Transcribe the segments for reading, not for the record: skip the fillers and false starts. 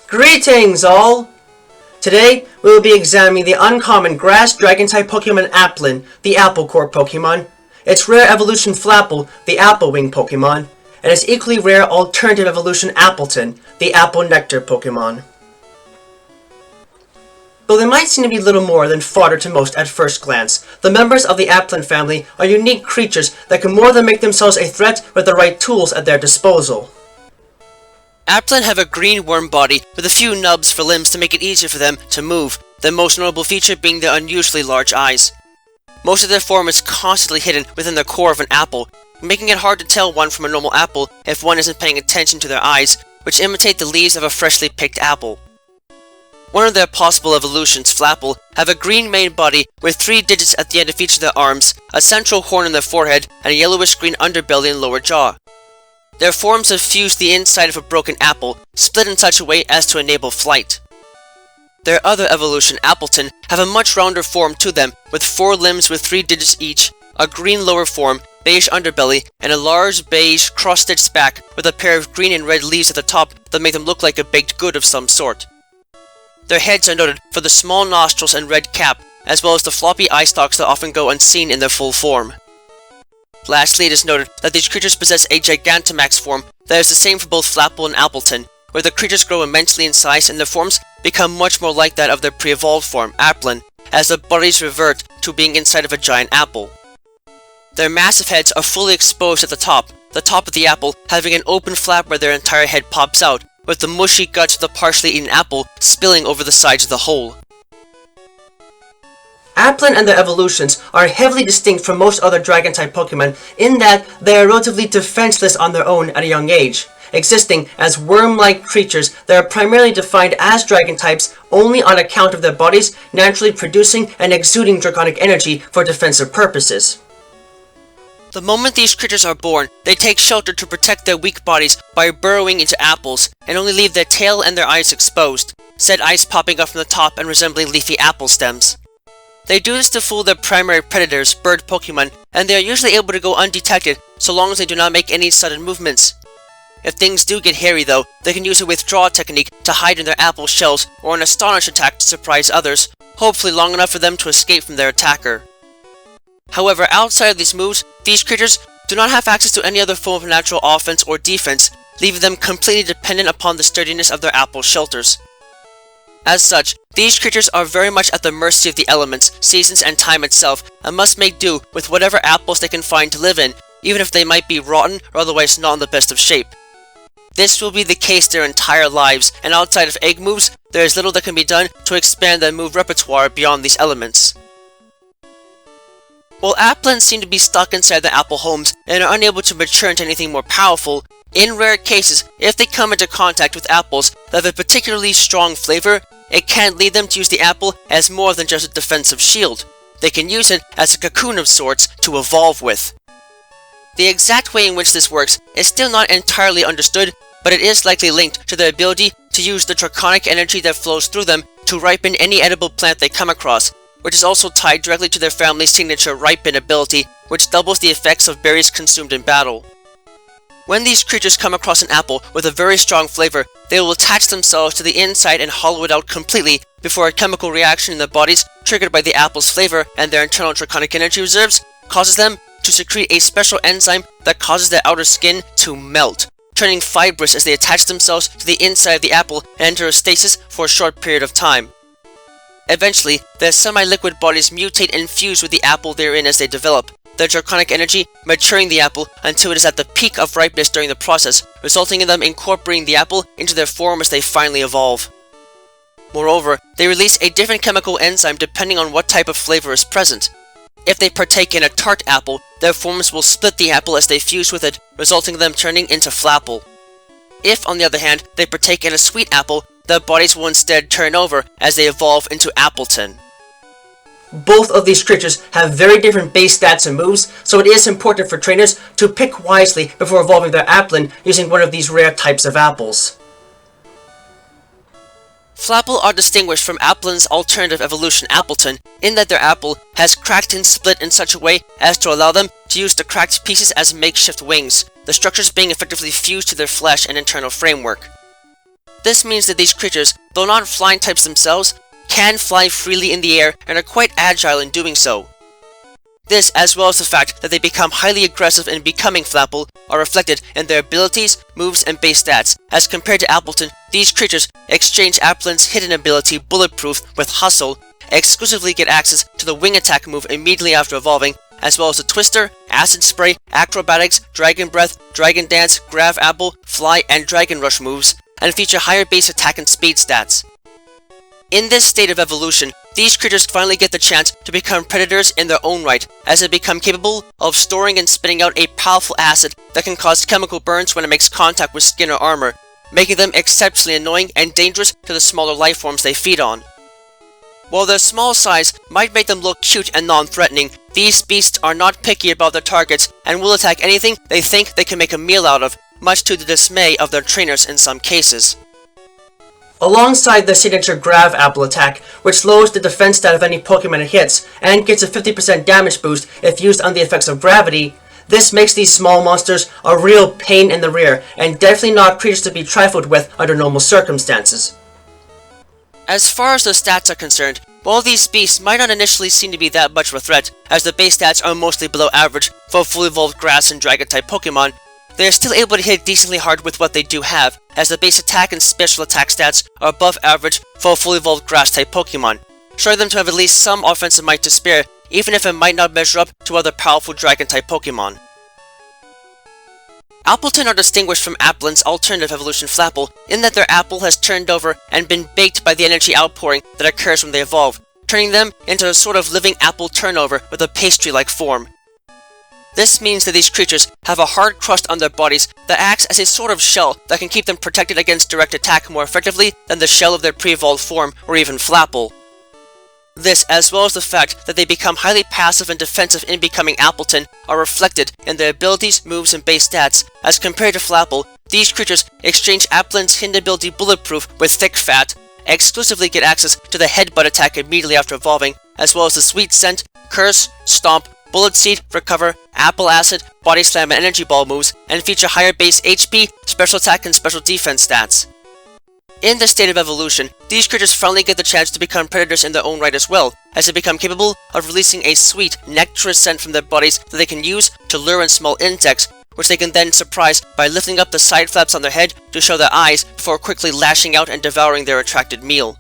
Greetings all! Today, we will be examining the uncommon grass dragon-type Pokémon Applin, the Apple Core Pokémon, its rare evolution Flapple, the Apple Wing Pokémon, and its equally rare alternative evolution Appletun, the Apple Nectar Pokémon. Though they might seem to be little more than fodder to most at first glance, the members of the Applin family are unique creatures that can more than make themselves a threat with the right tools at their disposal. Applin have a green worm body with a few nubs for limbs to make it easier for them to move, the most notable feature being their unusually large eyes. Most of their form is constantly hidden within the core of an apple, making it hard to tell one from a normal apple if one isn't paying attention to their eyes, which imitate the leaves of a freshly picked apple. One of their possible evolutions, Flapple, have a green main body with 3 digits at the end of each of their arms, a central horn on their forehead, and a yellowish-green underbelly and lower jaw. Their forms have fused the inside of a broken apple, split in such a way as to enable flight. Their other evolution, Appletun, have a much rounder form to them, with 4 limbs with 3 digits each, a green lower form, beige underbelly, and a large beige cross-stitched back with a pair of green and red leaves at the top that make them look like a baked good of some sort. Their heads are noted for the small nostrils and red cap, as well as the floppy eye stalks that often go unseen in their full form. Lastly, it is noted that these creatures possess a Gigantomax form that is the same for both Flapple and Appletun, where the creatures grow immensely in size and their forms become much more like that of their pre-evolved form, Applin, as their bodies revert to being inside of a giant apple. Their massive heads are fully exposed at the top of the apple having an open flap where their entire head pops out, with the mushy guts of the partially eaten apple spilling over the sides of the hole. Applin and their evolutions are heavily distinct from most other dragon-type Pokémon in that they are relatively defenseless on their own at a young age, existing as worm-like creatures that are primarily defined as dragon types only on account of their bodies naturally producing and exuding draconic energy for defensive purposes. The moment these creatures are born, they take shelter to protect their weak bodies by burrowing into apples, and only leave their tail and their eyes exposed, said eyes popping up from the top and resembling leafy apple stems. They do this to fool their primary predators, bird Pokémon, and they are usually able to go undetected so long as they do not make any sudden movements. If things do get hairy though, they can use a withdraw technique to hide in their apple shells or an astonish attack to surprise others, hopefully long enough for them to escape from their attacker. However, outside of these moves, these creatures do not have access to any other form of natural offense or defense, leaving them completely dependent upon the sturdiness of their apple shelters. As such, these creatures are very much at the mercy of the elements, seasons, and time itself, and must make do with whatever apples they can find to live in, even if they might be rotten or otherwise not in the best of shape. This will be the case their entire lives, and outside of egg moves, there is little that can be done to expand their move repertoire beyond these elements. While Applin seem to be stuck inside their apple homes and are unable to mature into anything more powerful, in rare cases, if they come into contact with apples that have a particularly strong flavor, it can lead them to use the apple as more than just a defensive shield. They can use it as a cocoon of sorts to evolve with. The exact way in which this works is still not entirely understood, but it is likely linked to their ability to use the draconic energy that flows through them to ripen any edible plant they come across, which is also tied directly to their family's signature ripen ability, which doubles the effects of berries consumed in battle. When these creatures come across an apple with a very strong flavor, they will attach themselves to the inside and hollow it out completely before a chemical reaction in their bodies, triggered by the apple's flavor and their internal draconic energy reserves, causes them to secrete a special enzyme that causes their outer skin to melt, turning fibrous as they attach themselves to the inside of the apple and enter a stasis for a short period of time. Eventually, their semi-liquid bodies mutate and fuse with the apple they are in as they develop, their draconic energy maturing the apple until it is at the peak of ripeness during the process, resulting in them incorporating the apple into their form as they finally evolve. Moreover, they release a different chemical enzyme depending on what type of flavor is present. If they partake in a tart apple, their forms will split the apple as they fuse with it, resulting in them turning into Flapple. If, on the other hand, they partake in a sweet apple, their bodies will instead turn over as they evolve into Appletun. Both of these creatures have very different base stats and moves, so it is important for trainers to pick wisely before evolving their Applin using one of these rare types of apples. Flapple are distinguished from Applin's alternative evolution Appletun in that their apple has cracked and split in such a way as to allow them to use the cracked pieces as makeshift wings, the structures being effectively fused to their flesh and internal framework. This means that these creatures, though not flying types themselves, can fly freely in the air and are quite agile in doing so. This, as well as the fact that they become highly aggressive in becoming Flapple, are reflected in their abilities, moves, and base stats. As compared to Appletun, these creatures exchange Applin's hidden ability Bulletproof with Hustle, exclusively get access to the Wing Attack move immediately after evolving, as well as the Twister, Acid Spray, Acrobatics, Dragon Breath, Dragon Dance, Grav Apple, Fly, and Dragon Rush moves, and feature higher base attack and speed stats. In this state of evolution, these creatures finally get the chance to become predators in their own right, as they become capable of storing and spitting out a powerful acid that can cause chemical burns when it makes contact with skin or armor, making them exceptionally annoying and dangerous to the smaller life forms they feed on. While their small size might make them look cute and non-threatening, these beasts are not picky about their targets and will attack anything they think they can make a meal out of, much to the dismay of their trainers in some cases. Alongside the signature Grav Apple attack, which lowers the defense stat of any Pokemon it hits, and gets a 50% damage boost if used under the effects of gravity, this makes these small monsters a real pain in the rear, and definitely not creatures to be trifled with under normal circumstances. As far as the stats are concerned, while these beasts might not initially seem to be that much of a threat, as the base stats are mostly below average for fully evolved grass and dragon-type Pokemon, they are still able to hit decently hard with what they do have, as the base attack and special attack stats are above average for a fully evolved grass-type Pokemon, showing them to have at least some offensive might to spare, even if it might not measure up to other powerful dragon-type Pokemon. Appletun are distinguished from Applin's alternative evolution Flapple in that their apple has turned over and been baked by the energy outpouring that occurs when they evolve, turning them into a sort of living apple turnover with a pastry-like form. This means that these creatures have a hard crust on their bodies that acts as a sort of shell that can keep them protected against direct attack more effectively than the shell of their pre-evolved form or even Flapple. This, as well as the fact that they become highly passive and defensive in becoming Appletun, are reflected in their abilities, moves, and base stats. As compared to Flapple, these creatures exchange Applin's hidden ability Bulletproof with Thick Fat, exclusively get access to the Headbutt attack immediately after evolving, as well as the Sweet Scent, Curse, Stomp, Bullet Seed, Recover, Apple Acid, Body Slam, and Energy Ball moves, and feature higher base HP, special attack, and special defense stats. In this state of evolution, these creatures finally get the chance to become predators in their own right as well, as they become capable of releasing a sweet, nectarous scent from their bodies that they can use to lure in small insects, which they can then surprise by lifting up the side flaps on their head to show their eyes before quickly lashing out and devouring their attracted meal.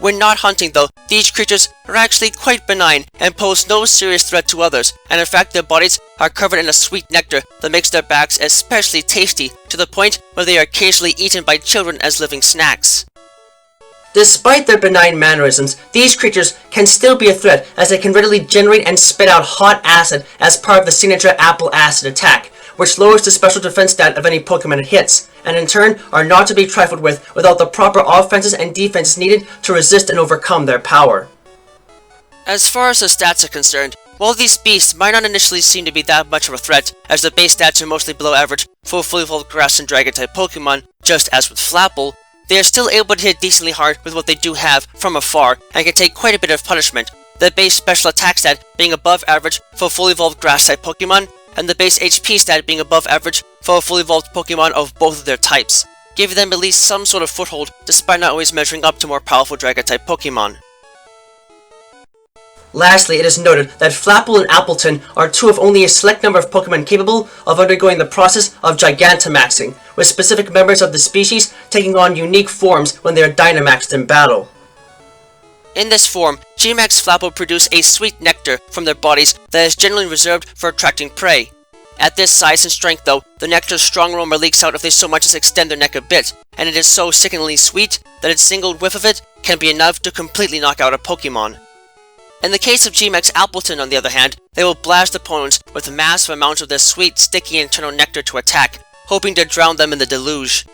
When not hunting though, these creatures are actually quite benign and pose no serious threat to others, and in fact their bodies are covered in a sweet nectar that makes their backs especially tasty, to the point where they are occasionally eaten by children as living snacks. Despite their benign mannerisms, these creatures can still be a threat, as they can readily generate and spit out hot acid as part of the signature Apple Acid attack, which lowers the special defense stat of any Pokemon it hits, and in turn are not to be trifled with without the proper offenses and defenses needed to resist and overcome their power. As far as the stats are concerned, while these beasts might not initially seem to be that much of a threat, as the base stats are mostly below average for fully evolved grass and dragon-type Pokemon, just as with Flapple, they are still able to hit decently hard with what they do have from afar and can take quite a bit of punishment, the base special attack stat being above average for fully evolved grass-type Pokemon, and the base HP stat being above average for a fully evolved Pokemon of both of their types, giving them at least some sort of foothold despite not always measuring up to more powerful Dragon-type Pokemon. Lastly, it is noted that Flapple and Appletun are two of only a select number of Pokemon capable of undergoing the process of Gigantomaxing, with specific members of the species taking on unique forms when they are Dynamaxed in battle. In this form, Gmax Flapple produce a sweet nectar from their bodies that is generally reserved for attracting prey. At this size and strength though, the nectar's strong aroma leaks out if they so much as extend their neck a bit, and it is so sickeningly sweet that a single whiff of it can be enough to completely knock out a Pokemon. In the case of Gmax Appletun, on the other hand, they will blast opponents with massive amounts of their sweet, sticky internal nectar to attack, hoping to drown them in the deluge.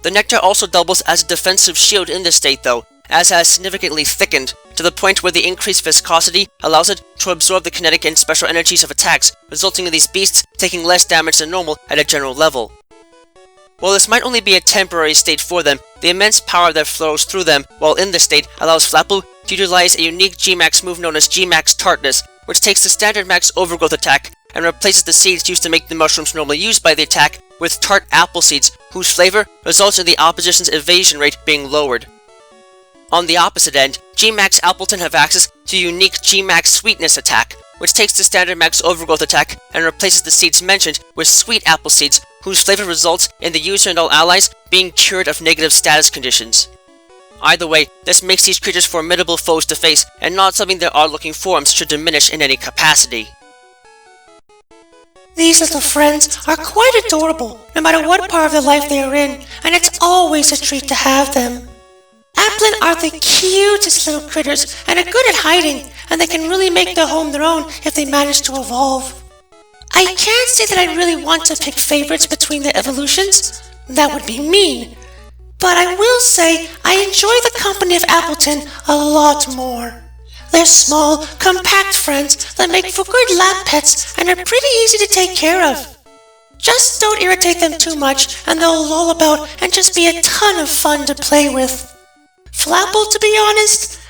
The nectar also doubles as a defensive shield in this state though, as it has significantly thickened, to the point where the increased viscosity allows it to absorb the kinetic and special energies of attacks, resulting in these beasts taking less damage than normal at a general level. While this might only be a temporary state for them, the immense power that flows through them while in this state allows Flapple to utilize a unique Gmax move known as Gmax Tartness, which takes the standard max overgrowth attack and replaces the seeds used to make the mushrooms normally used by the attack with tart apple seeds, whose flavor results in the opposition's evasion rate being lowered. On the opposite end, G-Max Appletun have access to unique G-Max Sweetness attack, which takes the standard Max Overgrowth attack and replaces the seeds mentioned with Sweet Apple seeds, whose flavor results in the user and all allies being cured of negative status conditions. Either way, this makes these creatures formidable foes to face, and not something their odd-looking forms should diminish in any capacity. These little friends are quite adorable, no matter what part of their life they are in, and it's always a treat to have them. Applin are the cutest little critters, and are good at hiding, and they can really make their home their own if they manage to evolve. I can't say that I really want to pick favorites between their evolutions. That would be mean. But I will say I enjoy the company of Appletun a lot more. They're small, compact friends that make for good lap pets and are pretty easy to take care of. Just don't irritate them too much and they'll loll about and just be a ton of fun to play with. Flapple, to be honest,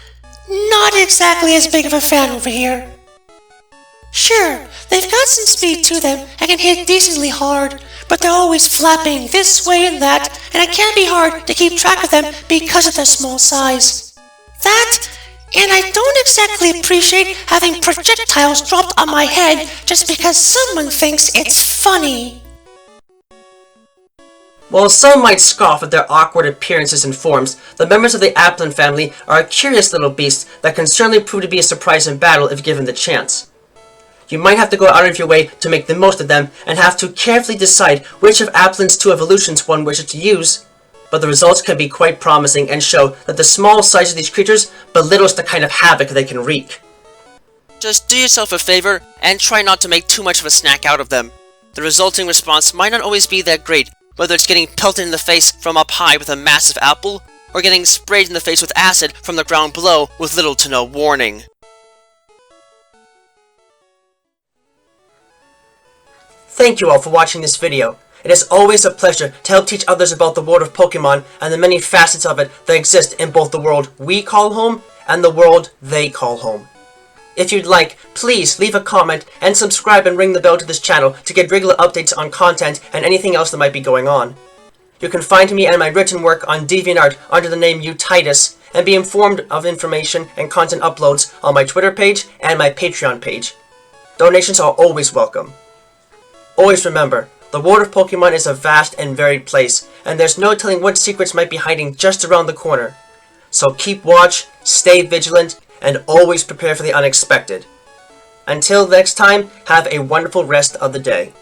not exactly as big of a fan over here. Sure, they've got some speed to them and can hit decently hard, but they're always flapping this way and that, and it can be hard to keep track of them because of their small size. That, and I don't exactly appreciate having projectiles dropped on my head just because someone thinks it's funny. While some might scoff at their awkward appearances and forms, the members of the Applin family are a curious little beast that can certainly prove to be a surprise in battle if given the chance. You might have to go out of your way to make the most of them, and have to carefully decide which of Applin's two evolutions one wishes to use, but the results can be quite promising and show that the small size of these creatures belittles the kind of havoc they can wreak. Just do yourself a favor, and try not to make too much of a snack out of them. The resulting response might not always be that great, whether it's getting pelted in the face from up high with a massive apple, or getting sprayed in the face with acid from the ground below with little to no warning. Thank you all for watching this video. It is always a pleasure to help teach others about the world of Pokemon and the many facets of it that exist in both the world we call home and the world they call home. If you'd like, please leave a comment and subscribe and ring the bell to this channel to get regular updates on content and anything else that might be going on. You can find me and my written work on DeviantArt under the name Untitled, and be informed of information and content uploads on my Twitter page and my Patreon page. Donations are always welcome. Always remember, the world of Pokemon is a vast and varied place, and there's no telling what secrets might be hiding just around the corner. So keep watch, stay vigilant, and always prepare for the unexpected. Until next time, have a wonderful rest of the day.